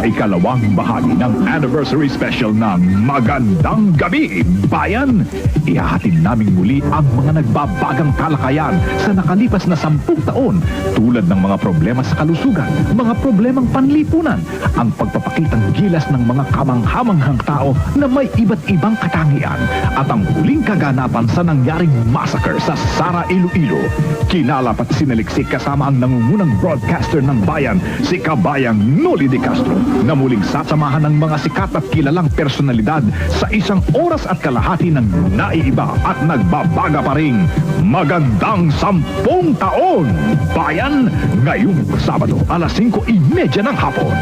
Ikalawang bahagi ng anniversary special ng Magandang Gabi, Bayan. Ihahatid naming muli ang mga nagbabagang talakayan sa nakalipas na 10 taon tulad ng mga problema sa kalusugan, mga problemang panlipunan, ang pagpapakitang gilas ng mga kamanghamanghang tao na may iba't ibang katangian at ang huling kaganapan sa nangyaring massacre sa Sara, Iloilo. Kinalap at sinaliksik kasama ang nangungunang broadcaster ng bayan, si Kabayang Noli de Castro, na muling sasamahan ng mga sikat at kilalang personalidad sa isang oras at kalahati ng naiiba at nagbabaga pa ring Magandang 10 Taon, Bayan, ngayong Sabado, alas 5:30 ng hapon.